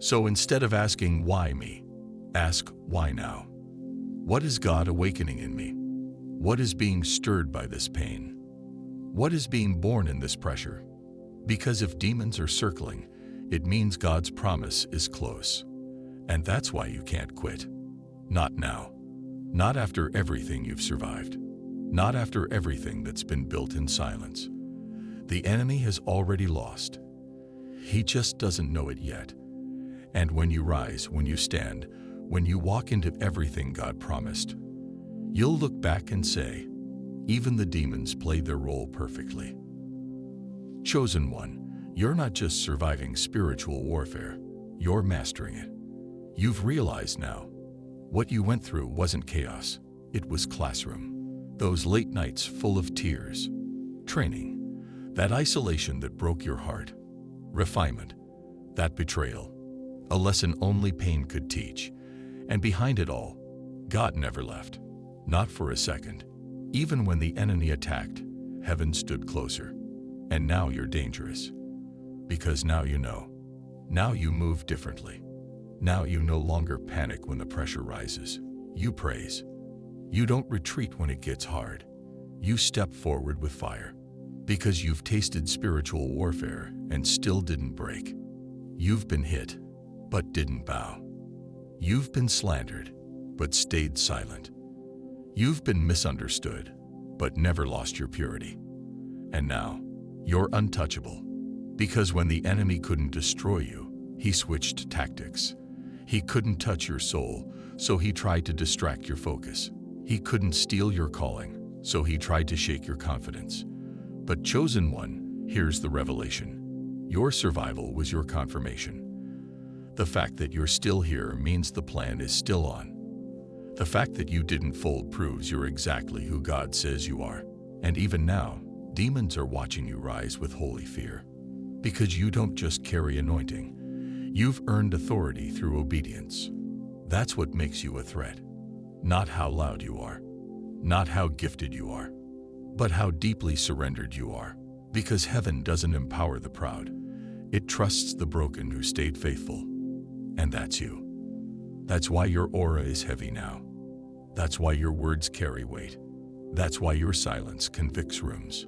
So instead of asking, why me? Ask, why now? What is God awakening in me? What is being stirred by this pain? What is being born in this pressure? Because if demons are circling, it means God's promise is close. And that's why you can't quit. Not now. Not after everything you've survived. Not after everything that's been built in silence. The enemy has already lost. He just doesn't know it yet. And when you rise, when you stand, when you walk into everything God promised, you'll look back and say, even the demons played their role perfectly. Chosen one, you're not just surviving spiritual warfare, you're mastering it. You've realized now, what you went through wasn't chaos, it was classroom. Those late nights full of tears, training, that isolation that broke your heart, refinement, that betrayal, a lesson only pain could teach. And behind it all, God never left, not for a second. Even when the enemy attacked, heaven stood closer. And now you're dangerous. Because now you know. Now you move differently. Now you no longer panic when the pressure rises. You praise. You don't retreat when it gets hard. You step forward with fire. Because you've tasted spiritual warfare and still didn't break. You've been hit, but didn't bow. You've been slandered, but stayed silent. You've been misunderstood, but never lost your purity. And now, you're untouchable. Because when the enemy couldn't destroy you, he switched tactics. He couldn't touch your soul, so he tried to distract your focus. He couldn't steal your calling, so he tried to shake your confidence. But chosen one, here's the revelation. Your survival was your confirmation. The fact that you're still here means the plan is still on. The fact that you didn't fold proves you're exactly who God says you are. And even now, demons are watching you rise with holy fear. Because you don't just carry anointing. You've earned authority through obedience. That's what makes you a threat. Not how loud you are. Not how gifted you are. But how deeply surrendered you are. Because heaven doesn't empower the proud. It trusts the broken who stayed faithful. And that's you. That's why your aura is heavy now. That's why your words carry weight. That's why your silence convicts rooms.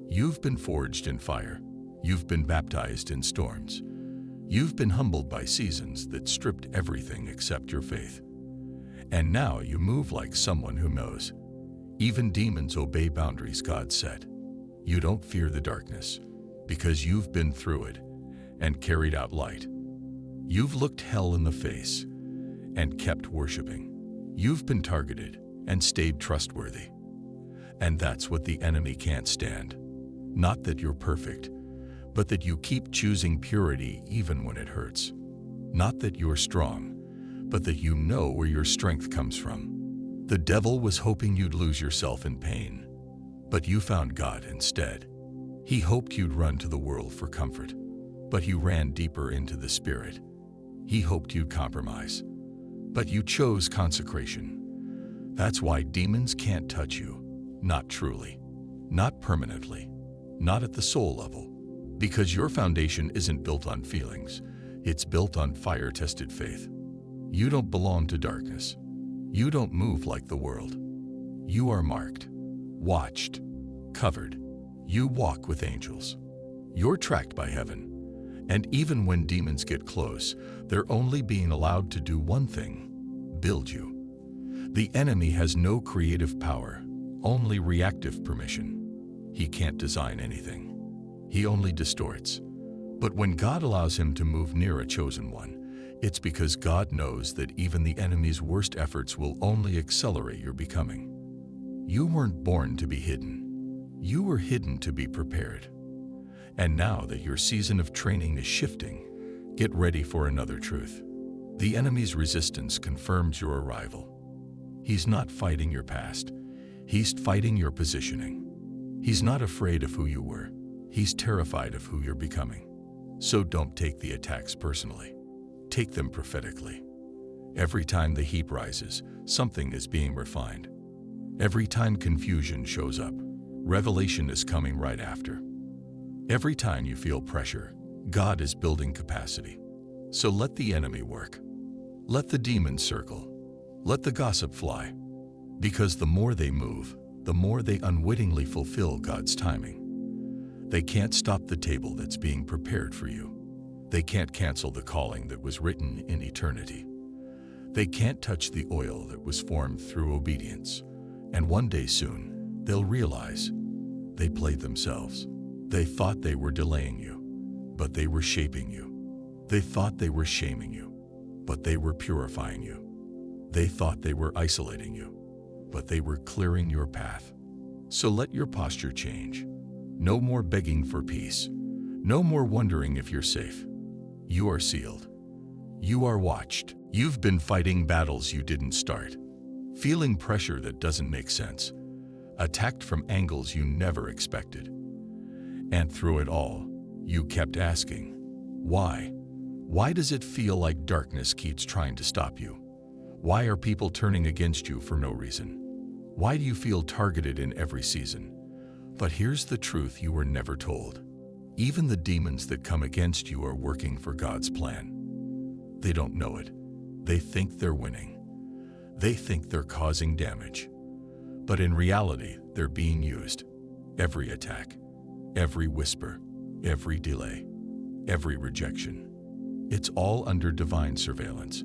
You've been forged in fire. You've been baptized in storms. You've been humbled by seasons that stripped everything except your faith. And now you move like someone who knows. Even demons obey boundaries God set. You don't fear the darkness because you've been through it and carried out light. You've looked hell in the face and kept worshiping. You've been targeted and stayed trustworthy. And that's what the enemy can't stand. Not that you're perfect, but that you keep choosing purity even when it hurts. Not that you're strong, but that you know where your strength comes from. The devil was hoping you'd lose yourself in pain, but you found God instead. He hoped you'd run to the world for comfort, but you ran deeper into the Spirit. He hoped you'd compromise, but you chose consecration. That's why demons can't touch you. Not truly. Not permanently. Not at the soul level. Because your foundation isn't built on feelings. It's built on fire-tested faith. You don't belong to darkness. You don't move like the world. You are marked, watched, covered. You walk with angels. You're tracked by heaven. And even when demons get close, they're only being allowed to do one thing: build you. The enemy has no creative power, only reactive permission. He can't design anything. He only distorts. But when God allows him to move near a chosen one, it's because God knows that even the enemy's worst efforts will only accelerate your becoming. You weren't born to be hidden. You were hidden to be prepared. And now that your season of training is shifting, get ready for another truth. The enemy's resistance confirms your arrival. He's not fighting your past. He's fighting your positioning. He's not afraid of who you were. He's terrified of who you're becoming. So don't take the attacks personally. Take them prophetically. Every time the heat rises, something is being refined. Every time confusion shows up, revelation is coming right after. Every time you feel pressure, God is building capacity. So let the enemy work. Let the demons circle. Let the gossip fly. Because the more they move, the more they unwittingly fulfill God's timing. They can't stop the table that's being prepared for you. They can't cancel the calling that was written in eternity. They can't touch the oil that was formed through obedience. And one day soon, they'll realize they played themselves. They thought they were delaying you, but they were shaping you. They thought they were shaming you, but they were purifying you. They thought they were isolating you, but they were clearing your path. So let your posture change. No more begging for peace. No more wondering if you're safe. You are sealed. You are watched. You've been fighting battles you didn't start, feeling pressure that doesn't make sense, attacked from angles you never expected. And through it all, you kept asking, why? Why does it feel like darkness keeps trying to stop you? Why are people turning against you for no reason? Why do you feel targeted in every season? But here's the truth you were never told. Even the demons that come against you are working for God's plan. They don't know it. They think they're winning. They think they're causing damage. But in reality, they're being used. Every attack, every whisper, every delay, every rejection. It's all under divine surveillance,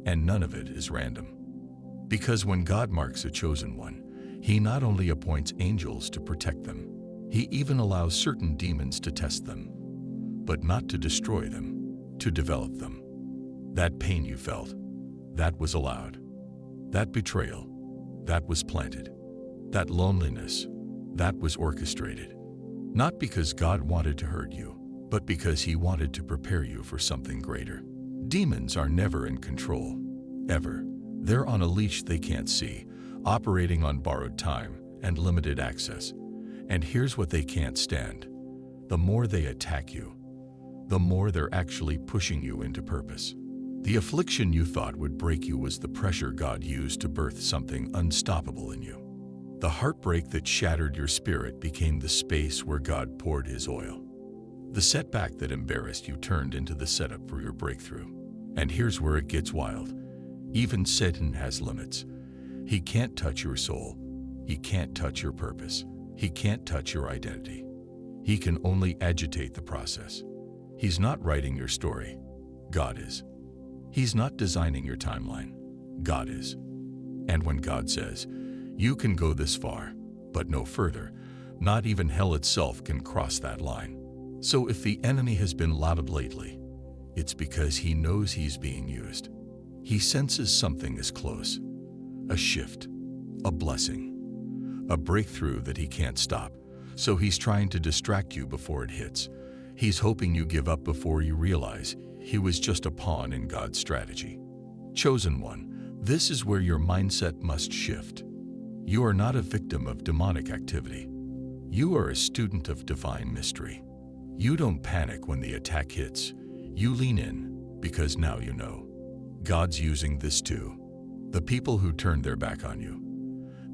and none of it is random. Because when God marks a chosen one, He not only appoints angels to protect them, He even allows certain demons to test them, but not to destroy them, to develop them. That pain you felt, that was allowed. That betrayal, that was planted. That loneliness, that was orchestrated. Not because God wanted to hurt you, but because He wanted to prepare you for something greater. Demons are never in control, ever. They're on a leash they can't see, operating on borrowed time and limited access. And here's what they can't stand. The more they attack you, the more they're actually pushing you into purpose. The affliction you thought would break you was the pressure God used to birth something unstoppable in you. The heartbreak that shattered your spirit became the space where God poured His oil. The setback that embarrassed you turned into the setup for your breakthrough. And here's where it gets wild. Even Satan has limits. He can't touch your soul. He can't touch your purpose. He can't touch your identity. He can only agitate the process. He's not writing your story. God is. He's not designing your timeline. God is. And when God says, you can go this far, but no further, not even hell itself can cross that line. So if the enemy has been loud lately, it's because he knows he's being used. He senses something is close. A shift, a blessing, a breakthrough that he can't stop. So he's trying to distract you before it hits. He's hoping you give up before you realize he was just a pawn in God's strategy. Chosen one, this is where your mindset must shift. You are not a victim of demonic activity. You are a student of divine mystery. You don't panic when the attack hits. You lean in because now you know. God's using this too. The people who turned their back on you,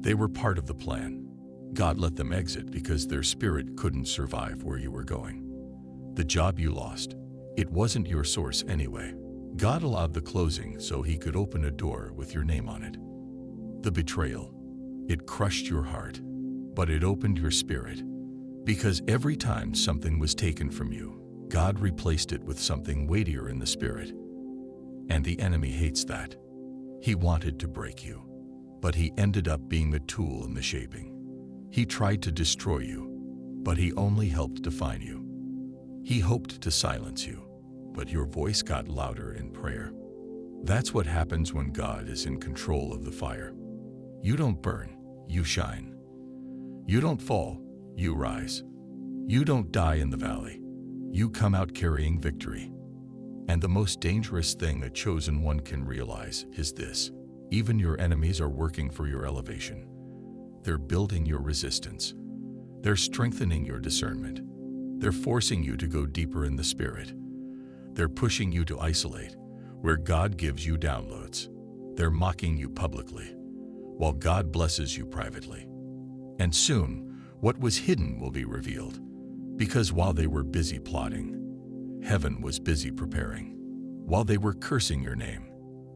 they were part of the plan. God let them exit because their spirit couldn't survive where you were going. The job you lost, it wasn't your source anyway. God allowed the closing so He could open a door with your name on it. The betrayal, it crushed your heart, but it opened your spirit. Because every time something was taken from you, God replaced it with something weightier in the spirit. And the enemy hates that. He wanted to break you, but he ended up being the tool in the shaping. He tried to destroy you, but he only helped define you. He hoped to silence you, but your voice got louder in prayer. That's what happens when God is in control of the fire. You don't burn, you shine. You don't fall, you rise. You don't die in the valley. You come out carrying victory. And the most dangerous thing a chosen one can realize is this: even your enemies are working for your elevation. They're building your resistance. They're strengthening your discernment. They're forcing you to go deeper in the spirit. They're pushing you to isolate, where God gives you downloads. They're mocking you publicly, while God blesses you privately. And soon, what was hidden will be revealed, because while they were busy plotting, heaven was busy preparing. While they were cursing your name,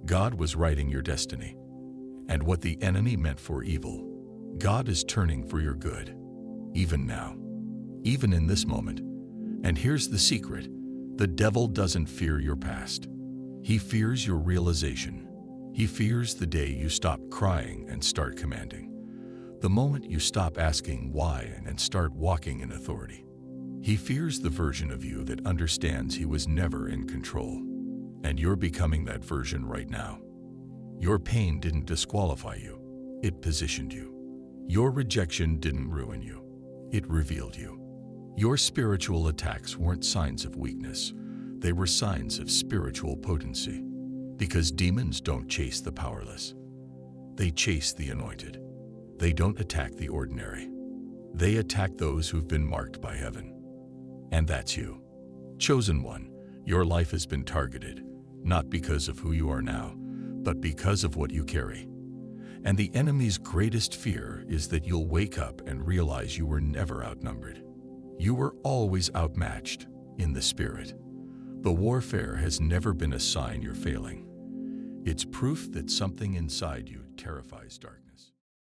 God was writing your destiny. And what the enemy meant for evil, God is turning for your good, even now, even in this moment. And here's the secret: the devil doesn't fear your past. He fears your realization. He fears the day you stop crying and start commanding. The moment you stop asking why and start walking in authority. He fears the version of you that understands he was never in control. And you're becoming that version right now. Your pain didn't disqualify you. It positioned you. Your rejection didn't ruin you. It revealed you. Your spiritual attacks weren't signs of weakness. They were signs of spiritual potency. Because demons don't chase the powerless. They chase the anointed. They don't attack the ordinary. They attack those who've been marked by heaven. And that's you. Chosen one, your life has been targeted, not because of who you are now, but because of what you carry. And the enemy's greatest fear is that you'll wake up and realize you were never outnumbered. You were always outmatched in the spirit. The warfare has never been a sign you're failing. It's proof that something inside you terrifies darkness.